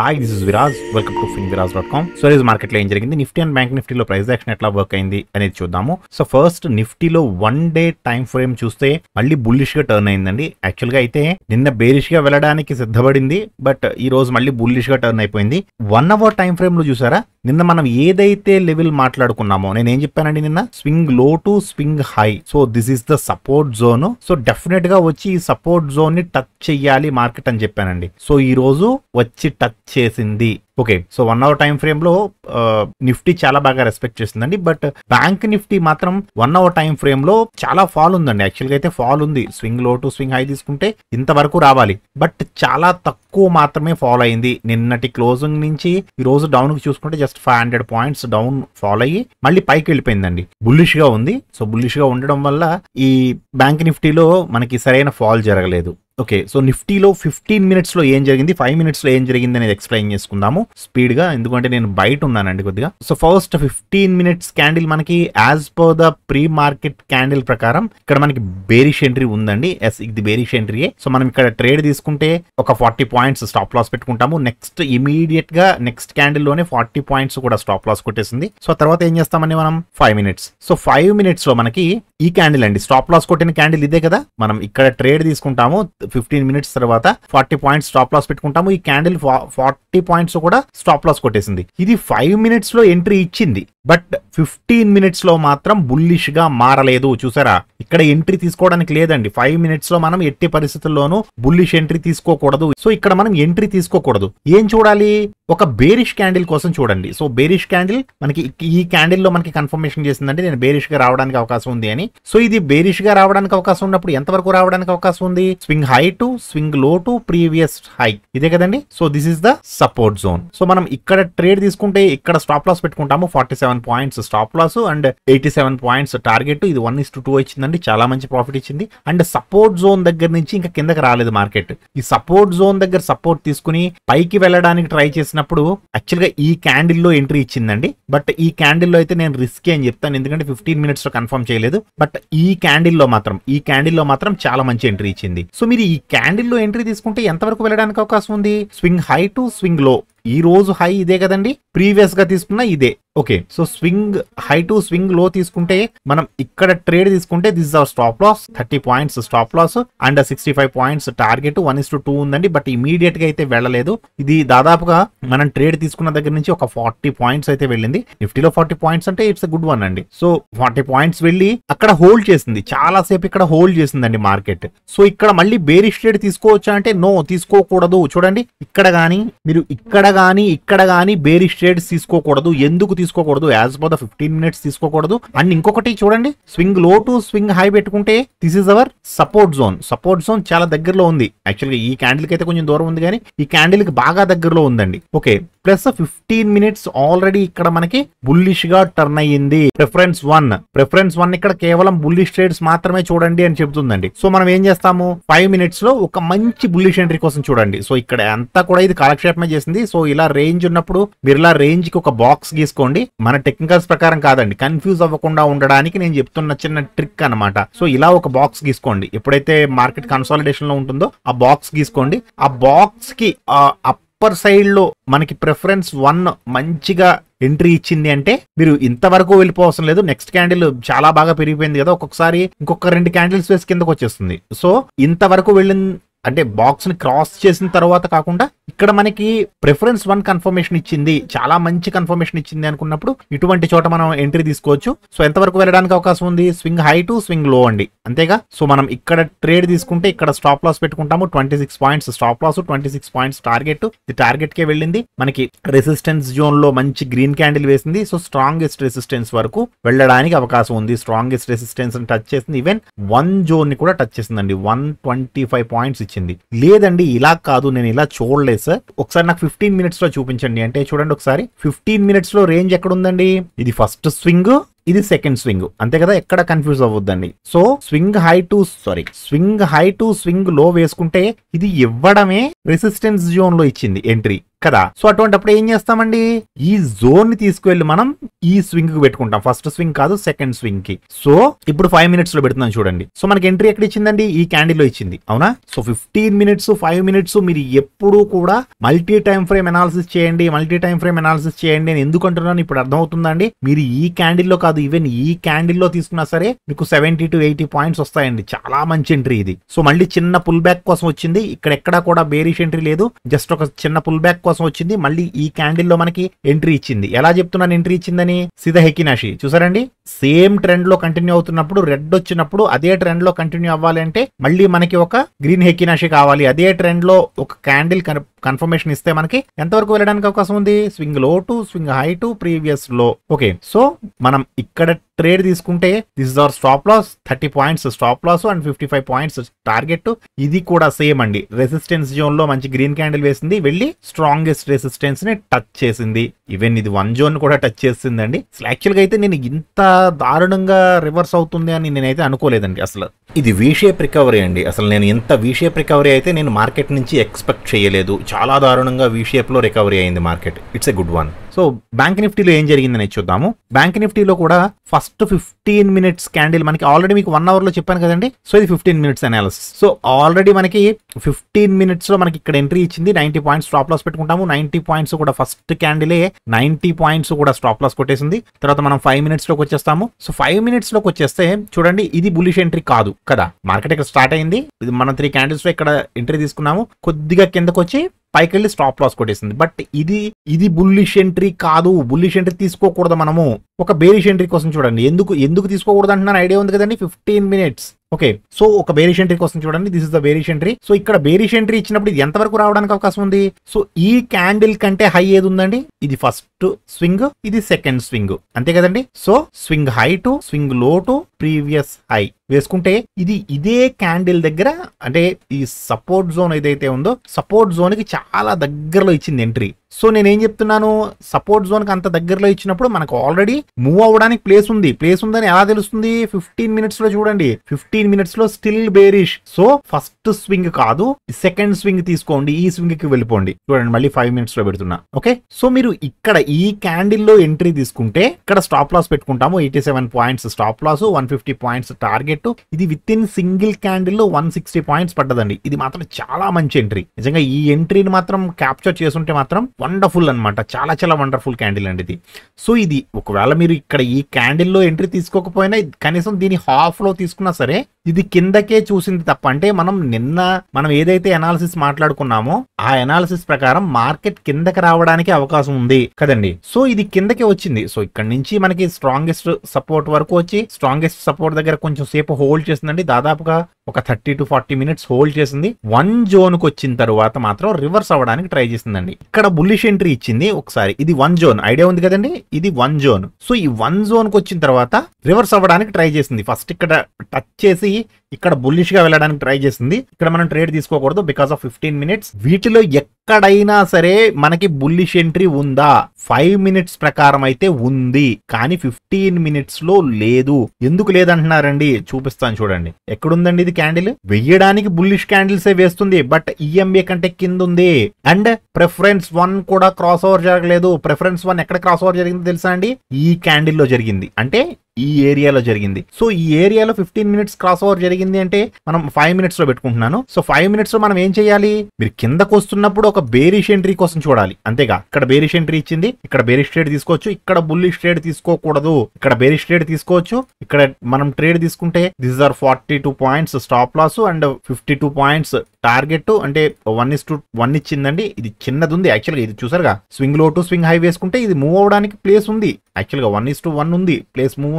Hi, this is Viraj. Welcome to finviraz.com. So ఈరోజు మార్కెట్లో ఏం జరిగింది, నిఫ్టీ అండ్ బ్యాంక్ నిఫ్టీలో ప్రైస్ యాక్షన్ ఎట్లా వర్క్ అయింది అనేది చూద్దాము. సో ఫస్ట్ నిఫ్టీలో 1 డే టైం ఫ్రేమ్ చూస్తే మళ్ళీ బుల్లిష్ గా టర్న్ అయిందండి. యాక్చువల్ గా అయితే నిన్న బేరిష్ గా వెళ్ళడానికి సిద్ధపడింది, బట్ ఈ రోజు మళ్ళీ బుల్లిష్ గా టర్న్ అయిపోయింది. 1 అవర్ టైం ఫ్రేమ్ లో చూసారా, నిన్న మనం ఏదైతే లెవెల్ మాట్లాడుకున్నామో, నేను ఏం చెప్పానండి నిన్న, swing low to swing high. So this is the support zone. So definite గా వచ్చి ఈ సపోర్ట్ జోన్ ని టచ్ చెయ్యాలి మార్కెట్ అని చెప్పానండి. సో ఈ రోజు వచ్చి టచ్ చేసింది. Okay, so 1 hour time frame లో నిఫ్టీ చాలా బాగా రెస్పెక్ట్ చేసిందండి. బట్ బ్యాంక్ నిఫ్టీ మాత్రం 1 అవర్ టైం ఫ్రేమ్ లో చాలా ఫాల్ ఉందండి. యాక్చువల్ గా అయితే ఫాల్ ఉంది, swing low to swing high తీసుకుంటే ఇంతవరకు రావాలి, బట్ చాలా తక్కువ మాత్రమే ఫాల్ అయింది. నిన్నటి క్లోజింగ్ నుంచి ఈ రోజు డౌన్ కి చూసుకుంటే జస్ట్ 500 పాయింట్స్ డౌన్ ఫాల్ అయ్యి మళ్ళీ పైకి వెళ్ళిపోయిందండి. బుల్లిష్ గా ఉంది. సో బుల్లిష్ గా ఉండడం వల్ల ఈ బ్యాంక్ నిఫ్టీలో మనకి సరైన ఫాల్ జరగలేదు. ఓకే, సో నిఫ్టీలో 15 మినిట్స్ లో ఏం జరిగింది, 5 మినిట్స్ లో ఏం జరిగింది అనేది ఎక్స్ప్లెయిన్ చేసుకుందాము స్పీడ్ గా, ఎందుకంటే నేను బయట ఉన్నానండి కొద్దిగా. సో ఫస్ట్ 15 మినిట్స్ క్యాండిల్ మనకి as per the pre market candle ప్రకారం ఇక్కడ మనకి బేరిష్ ఎంట్రీ ఉందండి. ఎస్, ఇది బేరిష్ ఎంట్రీయే. సో మనం ఇక్కడ ట్రేడ్ తీసుకుంటే ఒక 40 పాయింట్స్ స్టాప్ లాస్ పెట్టుకుంటాము. నెక్స్ట్ ఇమీడియట్ గా నెక్స్ట్ క్యాండిల్ లోనే 40 పాయింట్స్ కూడా స్టాప్ లాస్ కొట్టేసింది. సో తర్వాత ఏం చేస్తామని మనం 5 మినిట్స్. సో 5 మినిట్స్ లో మనకి ఈ క్యాండిల్ అండి, స్టాప్ లాస్ కొట్టిన క్యాండిల్ ఇదే కదా. మనం ఇక్కడ ట్రేడ్ తీసుకుంటాము, 15 మినిట్స్ తర్వాత 40 పాయింట్స్ స్టాప్ లాస్ పెట్టుకుంటాము. ఈ క్యాండిల్ 40 పాయింట్స్ కూడా స్టాప్ లాస్ కొట్టేసింది. ఇది 5 మినిట్స్ లో ఎంట్రీ ఇచ్చింది, బట్ 15 మినిట్స్ లో మాత్రం బుల్లిష్ గా మారలేదు. చూసారా, ఇక్కడ ఎంట్రీ తీసుకోవడానికి లేదండి. 5 మినిట్స్ లో మనం ఎట్టి పరిస్థితుల్లోనూ బుల్లిష్ ఎంట్రీ తీసుకోకూడదు. సో ఇక్కడ మనం ఎంట్రీ తీసుకోకూడదు. ఏం చూడాలి, ఒక బేరిష్ క్యాండిల్ కోసం చూడండి. సో బేరిష్ క్యాండిల్ మనకి ఈ క్యాండిల్ లో మనకి కన్ఫర్మేషన్ చేసిందంటే నేను బేరిష్ గా రావడానికి అవకాశం ఉంది అని. సో ఇది బేరిష్ గా రావడానికి అవకాశం ఉన్నప్పుడు ఎంతవరకు రావడానికి అవకాశం ఉంది, swing high to swing low to previous high, ఇదే కదండి. So this is the support zone. So మనం ఇక్కడ ట్రేడ్ తీసుకుంటే ఇక్కడ స్టాప్ లాస్ పెట్టుకుంటాము, 47 points stop loss and 87 points target. ఇది 1:2 ఇచ్చిందండి, చాలా మంచి ప్రాఫిట్ ఇచ్చింది. అండ్ సపోర్ట్ జోన్ దగ్గర నుంచి ఇంకా కిందకి రాలేదు మార్కెట్. ఈ సపోర్ట్ జోన్ దగ్గర సపోర్ట్ తీసుకుని పైకి వెళ్ళడానికి ట్రై చేసినప్పుడు యాక్చువల్ గా ఈ క్యాండిల్ లో ఎంట్రీ ఇచ్చిందండి. బట్ ఈ క్యాండిల్ లో అయితే నేను రిస్క్ అని చెప్తాను, ఎందుకంటే 15 మినిట్స్ లో కన్ఫర్మ్ చేయలేదు. బట్ ఈ క్యాండిల్ లో మాత్రం చాలా మంచి ఎంట్రీ ఇచ్చింది. సో మీరు ఈ క్యాండిల్ లో ఎంట్రీ తీసుకుంటే ఎంతవరకు వెళ్ళడానికి అవకాశం ఉంది, స్వింగ్ హై టు స్వింగ్ లో. ఈ రోజు హై ఇదే కదండి, ప్రీవియస్ గా తీసుకున్న ఇదే. Okay, so swing high to swing low తీసుకుంటే మనం ఇక్కడ ట్రేడ్ తీసుకుంటే this our stop loss, 30 points stop loss and 65 points target. 1:2 ఉందండి, బట్ ఇమీడియట్ గా అయితే వెళ్ళలేదు. ఇది దాదాపుగా మనం ట్రేడ్ తీసుకున్న దగ్గర నుంచి ఒక 40 పాయింట్స్ అయితే వెళ్ళింది. నిఫ్టీలో 40 పాయింట్స్ అంటే ఇట్స్ గుడ్ వన్ అండి. సో 40 పాయింట్స్ వెళ్ళి అక్కడ హోల్డ్ చేసింది, చాలా సేపు ఇక్కడ హోల్డ్ చేసిందండి మార్కెట్. సో ఇక్కడ మళ్ళీ బేరిష్ ట్రేడ్ తీసుకోవచ్చా అంటే నో, తీసుకోకూడదు. చూడండి, ఇక్కడ గానీ బేరిష్ ట్రేడ్స్ తీసుకోకూడదు. ఎందుకు తీసుకోకూడదు, యాజ్ పర్ ద 15 మినిట్స్ తీసుకోకూడదు. అండ్ ఇంకొకటి చూడండి, swing low to swing high పెట్టుకుంటే this is our support zone. Support zone చాలా దగ్గరలో ఉంది. యాక్చువల్గా ఈ క్యాండిల్ కి అయితే కొంచెం దూరం ఉంది, కానీ ఈ క్యాండిల్ కి బాగా దగ్గరలో ఉందండి. ఓకే, ప్లస్ 15 మినిట్స్ ఆల్రెడీ ఇక్కడ మనకి బుల్లిష్ గా టర్న్ అయ్యింది. ప్రిఫరెన్స్ వన్ ఇక్కడ కేవలం బుల్లిష్ ట్రేడ్స్ మాత్రమే చూడండి అని చెబుతుందండి. సో మనం ఏం చేస్తాము, 5 మినిట్స్ లో ఒక మంచి బుల్లిష్ ఎంట్రీ కోసం చూడండి. సో ఇక్కడ అంతా కూడా ఇది కాలక్షేపమే చేసింది. సో ఇలా రేంజ్ ఉన్నప్పుడు మీరు ఇలా రేంజ్ కి ఒక బాక్స్ గీసుకోండి. మన టెక్నికల్స్ ప్రకారం కాదండి, కన్ఫ్యూజ్ అవ్వకుండా ఉండడానికి నేను చెప్తున్న చిన్న ట్రిక్ అన్నమాట. సో ఇలా ఒక బాక్స్ గీసుకోండి. ఎప్పుడైతే మార్కెట్ కన్సాలిడేషన్ లో ఉంటుందో ఆ బాక్స్ గీసుకోండి. ఆ బాక్స్ కి అప్పర్ సైడ్ లో మనకి ప్రిఫరెన్స్ 1 మంచిగా ఎంట్రీ ఇచ్చింది అంటే మీరు ఇంతవరకు వెళ్ళిపోవసం లేదు. నెక్స్ట్ క్యాండిల్ చాలా బాగా పెరిగిపోయింది కదా, ఒక్కొక్కసారి ఇంకొక 2 క్యాండిల్స్ వేసి కిందకు వచ్చేస్తుంది. సో ఇంతవరకు వెళ్ళిన అంటే బాక్స్ ని క్రాస్ చేసిన తర్వాత కాకుండా ఇక్కడ మనకి ప్రిఫరెన్స్ 1 కన్ఫర్మేషన్ ఇచ్చింది, చాలా మంచి కన్ఫర్మేషన్ ఇచ్చింది అనుకున్నప్పుడు ఇటువంటి చోట మనం ఎంట్రీ తీసుకోవచ్చు. సో ఎంతవరకు వెళ్ళడానికి అవకాశం ఉంది, స్వింగ్ హై టు స్వింగ్ లో అండి, అంతేగా. సో మనం ఇక్కడ ట్రేడ్ తీసుకుంటే ఇక్కడ స్టాప్ లాస్ పెట్టుకుంటాము, 26 points stop loss, 26 points target. ఇది టార్గెట్ కే వెళ్ళింది. మనకి రెసిస్టెన్స్ జోన్ లో మంచి గ్రీన్ క్యాండిల్ వేసింది. సో స్ట్రాంగెస్ట్ రెసిస్టెన్స్ వరకు వెళ్ళడానికి అవకాశం ఉంది. స్ట్రాంగెస్ట్ రెసిస్టెన్స్ టచ్ చేసింది, ఈవెన్ 1 జోన్ ని కూడా టచ్ చేసిందండి. 125 పాయింట్స్ ఇచ్చింది. లేదండి ఇలా కాదు, నేను ఇలా చూడలేదు సార్, ఒకసారి నాకు 15 మినిట్స్ లో చూపించండి అంటే చూడండి ఒకసారి. 15 మినిట్స్ లో రేంజ్ ఎక్కడ ఉందండి, ఇది ఫస్ట్ స్వింగ్, ఇది సెకండ్ స్వింగ్, అంతే కదా, ఎక్కడ కన్ఫ్యూజ్ అవ్వద్దండి. So swing high to swing low వేసుకుంటే ఇది ఇవ్వడమే రెసిస్టెన్స్ జోన్ లో ఇచ్చింది ఎంట్రీ కదా. సో అటువంటిప్పుడు ఏం చేస్తామండి, ఈ జోన్ ని తీసుకువెళ్ళి మనం ఈ స్వింగ్ కి పెట్టుకుంటాం. ఫస్ట్ స్వింగ్ కాదు, సెకండ్ స్వింగ్ కి. సో ఇప్పుడు 5 minutes లో పెడుతున్నాం చూడండి. సో మనకి ఎంట్రీ ఎక్కడ ఇచ్చిందండి, ఈ క్యాండిల్ లో ఇచ్చింది, అవునా. సో 15 minutes 5 minutes మీరు ఎప్పుడు కూడా మల్టీ టైం ఫ్రేమ్ అనాలిసిస్ చేయండి అని ఎందుకు అంటున్నాను ఇప్పుడు అర్థమవుతుందండి. మీరు ఈ క్యాండిల్ లో కాదు, ఈవెన్ ఈ క్యాండిల్ లో తీసుకున్నా సరే మీకు 70 to 80 points వస్తాయండి. చాలా మంచి ఎంట్రీ ఇది. సో మళ్ళీ చిన్న పుల్ బ్యాక్ కోసం వచ్చింది, ఇక్కడ ఎక్కడా కూడా బేరిష్ ఎంట్రీ లేదు, జస్ట్ ఒక చిన్న పుల్ బ్యాక్ కోసం వచ్చింది. మళ్ళీ ఈ క్యాండిల్ లో మనకి ఎంట్రీ ఇచ్చింది. ఎలా చెప్తున్నాను ఎంట్రీ ఇచ్చిందని, సీదా హెకినాషి చూసారండి. సేమ్ ట్రెండ్ లో కంటిన్యూ అవుతున్నప్పుడు రెడ్ వచ్చినప్పుడు అదే ట్రెండ్ లో కంటిన్యూ అవ్వాలి అంటే మళ్ళీ మనకి ఒక గ్రీన్ హెకినాషి కావాలి. అదే ట్రెండ్ లో ఒక క్యాండిల్ కన్ఫర్మేషన్ ఇస్తే మనకి ఎంతవరకు వెళ్ళడానికి అవకాశం ఉంది, swing low to swing high to previous low. Okay, so మనం ఇక్కడ ట్రేడ్ తీసుకుంటే this is our stop loss, 30 points stop loss and 55 points target. ఇది కూడా సేమ్ అండి, రెసిస్టెన్స్ జోన్ లో మంచి గ్రీన్ క్యాండిల్ వేసింది, వెళ్ళి స్ట్రాంగెస్ట్ రెసిస్టెన్స్ ని టచ్ చేసింది. ఈవెన్ ఇది 1 zone కూడా టచ్ చేసిందండి. యాక్చువల్ గా అయితే నేను ఇంత దారుణంగా రివర్స్ అవుతుంది అని నేనైతే అనుకోలేదండి అసలు. ఇది వి షేప్ రికవరీ అండి. అసలు నేను ఇంత వి షేప్ రికవరీ అయితే నేను మార్కెట్ నుంచి ఎక్స్పెక్ట్ చేయలేదు. చాలా దారుణంగా వి షేప్ లో రికవరీ అయింది market. It's a good one. So bank నిఫ్టీలో ఏం జరిగిందని చూద్దాము. బ్యాంక్ నిఫ్టీలో కూడా ఫస్ట్ 15 minutes క్యాండిల్ మనకి ఆల్రెడీ మీకు 1 hour లో చెప్పాను కదండి. సో ఇది 15 minutes అనాలిసిస్. సో ఆల్రెడీ మనకి 15 minutes లో మనకి ఇక్కడ ఎంట్రీ ఇచ్చింది, 90 points స్టాప్ లాస్ పెట్టుకుంటాము. 90 points కూడా ఫస్ట్ క్యాండిలే 90 points కూడా స్టాప్ లాస్ కొట్టేసింది. తర్వాత మనం 5 minutes లోకి వచ్చేస్తాము. సో 5 minutes లోకి వచ్చేస్తే చూడండి, ఇది బులిష్ ఎంట్రీ కాదు కదా. మార్కెట్ ఇక్కడ స్టార్ట్ అయింది, ఇది మనం 3 candles లో ఇక్కడ ఎంట్రీ తీసుకున్నాము, కొద్దిగా కిందకు వచ్చి పైకి వెళ్ళి స్టాప్ లాస్ కొట్టేసింది. బట్ ఇది బుల్లిష్ ఎంట్రీ కాదు. బుల్లిష్ ఎంట్రీ తీసుకోకూడదు మనము. ఒక బేరిష్ ఎంట్రీ కోసం చూడండి. ఎందుకు తీసుకోకూడదు అంటున్నాను ఐడియా ఉంది కదండి. 15 minutes. ఓకే, సో ఒక బేరిష్ ఎంట్రీ కోసం చూడండి, this is the bearish entry. So ఇక్కడ బేరిష్ ఎంట్రీ ఇచ్చినప్పుడు ఇది ఎంతవరకు రావడానికి అవకాశం ఉంది. సో ఈ క్యాండిల్ కంటే హై ఏది ఉందండి, ఇది ఫస్ట్ స్వింగ్, ఇది సెకండ్ స్వింగ్, అంతే కదండి. So swing high to swing low to previous high వేసుకుంటే ఇదే క్యాండిల్ దగ్గర, అంటే ఈ సపోర్ట్ జోన్ ఏదైతే ఉందో సపోర్ట్ జోన్ కి చాలా దగ్గరలో ఇచ్చింది ఎంట్రీ. సో నేనేం చెప్తున్నాను, సపోర్ట్ జోన్ కి అంత దగ్గరలో ఇచ్చినప్పుడు మనకు ఆల్రెడీ మూవ్ అవ్వడానికి ప్లేస్ ఉందని ఎలా తెలుస్తుంది, 15 minutes లో చూడండి, 15 minutes లో still bearish. So first swing కాదు, సెకండ్ స్వింగ్ తీసుకోండి, ఈ స్వింగ్ కి వెళ్ళిపోండి. చూడండి మళ్ళీ 5 minutes లో పెడుతున్నా. ఓకే, సో మీరు ఇక్కడ ఈ క్యాండిల్ లో ఎంట్రీ తీసుకుంటే ఇక్కడ స్టాప్ లాస్ పెట్టుకుంటాము, 87 points stop loss, 150 points target. ఇది విత్ ఇన్ సింగిల్ క్యాండిల్ లో 160 points పడ్డదండి. ఇది మాత్రం చాలా మంచి ఎంట్రీ. నిజంగా ఈ ఎంట్రీని మాత్రం క్యాప్చర్ చేసుంటే మాత్రం వండర్ఫుల్ అనమాట. చాలా చాలా వండర్ఫుల్ క్యాండిల్ అండి ఇది. సో ఇది ఒకవేళ మీరు ఇక్కడ ఈ క్యాండిల్ లో ఎంట్రీ తీసుకోకపోయినా కనీసం దీని హాఫ్ లో తీసుకున్నా సరే ఇది కిందకే చూసింది తప్ప. అంటే మనం ఏదైతే అనాలిసిస్ మాట్లాడుకున్నామో ఆ అనాలిసిస్ ప్రకారం మార్కెట్ కిందకి రావడానికి అవకాశం ఉంది కదండి. సో ఇది కిందకే వచ్చింది. సో ఇక్కడ నుంచి మనకి స్ట్రాంగెస్ట్ సపోర్ట్ వరకు వచ్చి స్ట్రాంగెస్ట్ సపోర్ట్ దగ్గర కొంచెం సేపు హోల్డ్ చేసిందండి. దాదాపుగా ఒక 30 to 40 minutes హోల్డ్ చేసింది. 1 zone కు వచ్చిన తర్వాత మాత్రం రివర్స్ అవ్వడానికి ట్రై చేసిందండి. ఇక్కడ బుల్లిష్ ఎంట్రీ ఇచ్చింది ఒకసారి. ఇది 1 zone ఐడియా ఉంది కదండి, ఇది 1 zone. సో ఈ 1 zone కు వచ్చిన తర్వాత రివర్స్ అవ్వడానికి ట్రై చేసింది. ఫస్ట్ ఇక్కడ టచ్ చేసి ఇక్కడ బుల్లిష్ గా వెళ్ళడానికి ట్రై చేసింది. ఇక్కడ మనం ట్రేడ్ తీసుకోకూడదు బికాస్ ఆఫ్ 15 minutes. వీటిలో ఎక్కడైనా సరే మనకి బుల్లిష్ ఎంట్రీ ఉందా, 5 minutes ప్రకారం అయితే ఉంది, కానీ 15 minutes లో లేదు. ఎందుకు లేదంటున్నారండి, చూపిస్తాను చూడండి. ఎక్కడుందండి ఇది క్యాండిల్, వెయ్యడానికి బుల్లిష్ క్యాండిల్స్ వేస్తుంది, బట్ ఈఎంఏ కంటే కింద ఉంది. అండ్ ప్రిఫరెన్స్ 1 కూడా క్రాస్ ఓవర్ జరగలేదు. ప్రిఫరెన్స్ 1 ఎక్కడ క్రాస్ ఓవర్ జరిగిందో తెలుసా అండి, ఈ క్యాండిల్ లో జరిగింది, అంటే ఈ ఏరియాలో జరిగింది. సో ఈ ఏరియాలో 15 minutes క్రాస్ ఓవర్ జరిగింది అంటే మనం 5 minutes లో పెట్టుకుంటున్నాను. సో 5 minutes లో మనం ఏం చేయాలి, మీరు కిందకు వస్తున్నప్పుడు ఒక బేరిష్ ఎంట్రీ కోసం చూడాలి, అంతేగా. ఇక్కడ బేరిష్ ఎంట్రీ ఇచ్చింది, ఇక్కడ బేరిష్ ట్రేడ్ తీసుకోవచ్చు, ఇక్కడ బుల్లిష్ ట్రేడ్ తీసుకోకూడదు. ఇక్కడ బేరిష్ ట్రేడ్ తీసుకోవచ్చు, ఇక్కడ మనం ట్రేడ్ తీసుకుంటే this are 42 points stop loss and 52 points target. అంటే 1:1 ఇచ్చిందండి. ఇది చిన్నది ఉంది యాక్చువల్గా. ఇది చూసారుగా, swing low to swing high వేసుకుంటే ఇది మూవ్ అవడానికి ప్లేస్ ఉంది. యాక్చువల్గా 1:1 ఉంది, ప్లేస్ మూవ్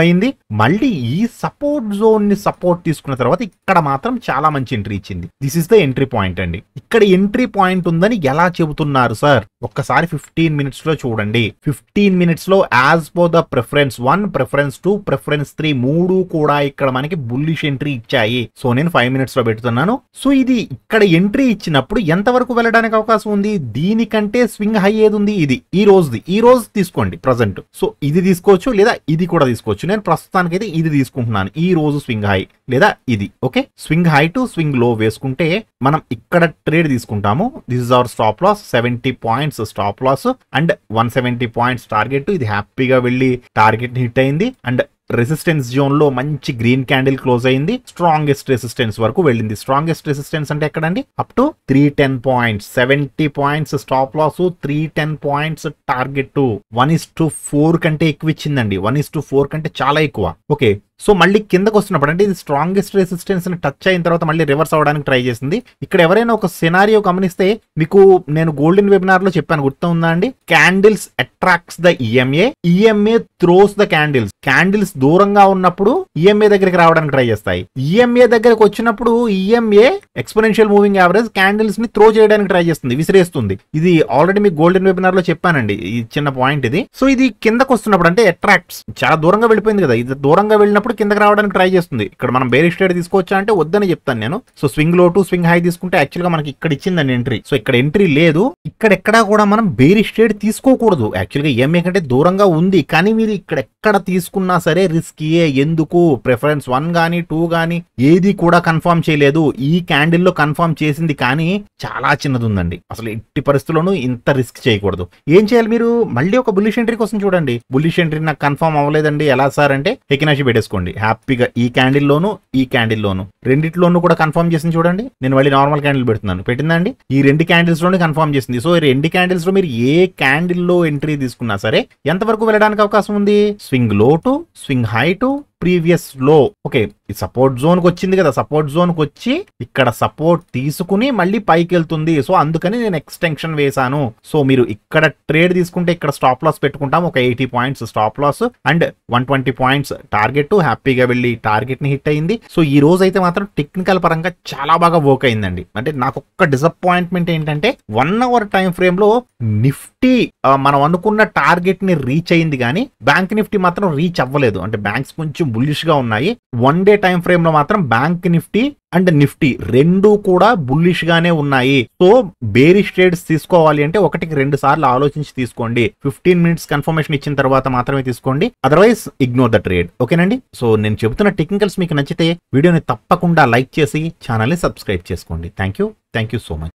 అయింది. మళ్ళీ ఈ సపోర్ట్ జోన్ ని సపోర్ట్ తీసుకున్న తర్వాత ఇక్కడ మాత్రం చాలా మంచి ఎంట్రీ ఇచ్చింది. This is the entry point అండి. ఇక్కడ ఎంట్రీ పాయింట్ ఉందని ఎలా చెబుతున్నారు సార్, ఒక్కసారి 15 minutes లో చూడండి. 15 minutes లో as per the preference 1, preference 2, preference 3 మూడు కూడా ఇక్కడ మనకి బుల్లిష్ ఎంట్రీ ఇచ్చాయి. సో నేను 5 minutes లో పెడుతున్నాను. సో ఇది ఇక్కడ ఎంట్రీ ఇచ్చినప్పుడు ఎంత వరకు వెళ్ళడానికి అవకాశం ఉంది? దీనికంటే స్వింగ్ హై ఏది ఉంది? ఇది ఈ రోజు తీసుకోండి ప్రజెంట్. సో ఇది తీసుకోవచ్చు లేదా ఇది కూడా తీసుకోవచ్చు. నేను ప్రస్తుతానికి అయితే ఇది తీసుకుంటున్నాను. ఈ రోజు స్వింగ్ హై లేదా ఇది. Okay, swing high to swing low వేసుకుంటే మనం ఇక్కడ ట్రేడ్ తీసుకుంటాము. This is our stop loss, 70 points stop loss and 170 points target. ఇది హ్యాపీగా వెళ్ళి టార్గెట్ హిట్ అయింది అండ్ రెసిస్టెన్స్ జోన్ లో మంచి గ్రీన్ క్యాండిల్ క్లోజ్ అయింది. స్ట్రాంగెస్ట్ రెసిస్టెన్స్ వరకు వెళ్ళింది. స్ట్రాంగెస్ట్ రెసిస్టెన్స్ అంటే ఎక్కడండి? Up to 310 points, 70 points stop loss, 310 points target. 1:4 కంటే ఎక్కువ ఇచ్చిందండి. 1:4 కంటే చాలా ఎక్కువ. ఓకే, సో మళ్ళీ కిందకు వస్తున్నప్పుడు అంటే ఇది స్ట్రాంగెస్ట్ రెసిస్టెన్స్ ని టచ్ అయిన తర్వాత మళ్ళీ రివర్స్ అవడానికి ట్రై చేసింది. ఇక్కడ ఎవరైనా ఒక సినారియో గమనిస్తే మీకు నేను గోల్డెన్ వెబినార్ లో చెప్పాను, గుర్తుందా అండి? Candles attracts the EMA throws the candles దూరంగా ఉన్నప్పుడు ఈఎంఏ దగ్గరికి రావడానికి ట్రై చేస్తాయి. ఈఎంఏ దగ్గరికి వచ్చినప్పుడు EMA exponential moving average candles ని త్రో చేయడానికి ట్రై చేస్తుంది, విసిరేస్తుంది. ఇది ఆల్రెడీ మీకు గోల్డెన్ వెబినార్ లో చెప్పానండి, ఈ చిన్న పాయింట్ ఇది. సో ఇది కిందకు వస్తున్నప్పుడు అంటే అట్రాక్ట్స్, చాలా దూరంగా వెళ్ళిపోయింది కదా, ఇది దూరంగా వెళ్ళినప్పుడు కిందకి రావడానికి ట్రై చేస్తుంది. ఇక్కడ మనం బేరిష్ ట్రేడ్ తీసుకోవచ్చా అంటే వద్దని చెప్తాను నేను. So swing low to swing high తీసుకుంటే యాక్చువల్ గా మనకి ఇక్కడ ఇచ్చిందండి ఎంట్రీ. సో ఇక్కడ ఎంట్రీ లేదు. ఇక్కడెక్కడా కూడా మనం బేరిష్ ట్రేడ్ తీసుకోకూడదు. యాక్చువల్ గా ఈఎంఏ కంటే దూరంగా ఉంది, కానీ మీరు ఇక్కడ ఎక్కడ తీసుకున్నా సరే రిస్కీయే. ఎందుకు? ప్రిఫరెన్స్ 1 గానీ 2 గానీ ఏది కూడా కన్ఫర్మ్ చేయలేదు. ఈ క్యాండిల్ లో కన్ఫర్మ్ చేసింది కానీ చాలా చిన్నది ఉందండి. అసలు ఎట్టి పరిస్థితుల్లోనూ ఇంత రిస్క్ చేయకూడదు. ఏం చేయాలి మీరు? మళ్ళీ ఒక బుల్లిష్ ఎంట్రీ కోసం చూడండి. బుల్లిష్ ఎంట్రీ నాకు కన్ఫర్మ్ అవ్వలేదండి, ఎలా సార్ అంటే హెకినాషి పెట్టేసుకోండి హ్యాపీగా. ఈ క్యాండిల్లోను రెండిట్లోనూ కూడా కన్ఫర్మ్ చేసింది చూడండి. నేను మళ్ళీ నార్మల్ క్యాండిల్ పెడుతున్నాను, పెట్టిందండి. ఈ 2 క్యాండిల్స్ లోనే కన్ఫర్మ్ చేసింది. సో ఈ 2 క్యాండిల్స్ లో మీరు ఏ క్యాండిల్ లో ఎంట్రీ తీసుకున్నా సరే ఎంతవరకు వెళ్ళడానికి అవకాశం ఉంది? Swing low to swing high to previous low. Okay, ఈ సపోర్ట్ జోన్ కి వచ్చింది కదా, సపోర్ట్ జోన్ కి వచ్చి ఇక్కడ సపోర్ట్ తీసుకుని మళ్ళీ పైకి వెళ్తుంది. సో అందుకని నేను ఎక్స్టెన్షన్ వేసాను. సో మీరు ఇక్కడ ట్రేడ్ తీసుకుంటే ఇక్కడ స్టాప్ లాస్ పెట్టుకుంటాం, ఒక 80 points stop loss and 120 points target. హ్యాపీగా వెళ్ళి టార్గెట్ ని హిట్ అయింది. సో ఈ రోజు అయితే మాత్రం టెక్నికల్ పరంగా చాలా బాగా వర్క్ అయిందండి. అంటే నాకు ఒక్క డిసప్పాయింట్మెంట్ ఏంటంటే 1 అవర్ టైం ఫ్రేమ్ లో నిఫ్టీ మనం అనుకున్న టార్గెట్ ని రీచ్ అయింది కానీ బ్యాంక్ నిఫ్టీ మాత్రం రీచ్ అవ్వలేదు. అంటే బ్యాంక్స్ కొంచెం బుల్లిష్ గా ఉన్నాయి. 1 డే టైం ఫ్రేమ్ లో మాత్రం బ్యాంక్ నిఫ్టీ అండ్ నిఫ్టీ రెండు కూడా బుల్లిష్ గానే ఉన్నాయి. సో బేరిష్ ట్రేడ్స్ తీసుకోవాలి అంటే 1కి 2 సార్లు ఆలోచించి తీసుకోండి. 15 మినిట్స్ కన్ఫర్మేషన్ ఇచ్చిన తర్వాత మాత్రమే తీసుకోండి, అదర్వైజ్ ఇగ్నోర్ ద ట్రేడ్. ఓకేనండి. సో నేను చెబుతున్న టెక్నికల్స్ మీకు నచ్చితే వీడియోని తప్పకుండా లైక్ చేసి ఛానల్ని సబ్స్క్రైబ్ చేసుకోండి. Thank you so much.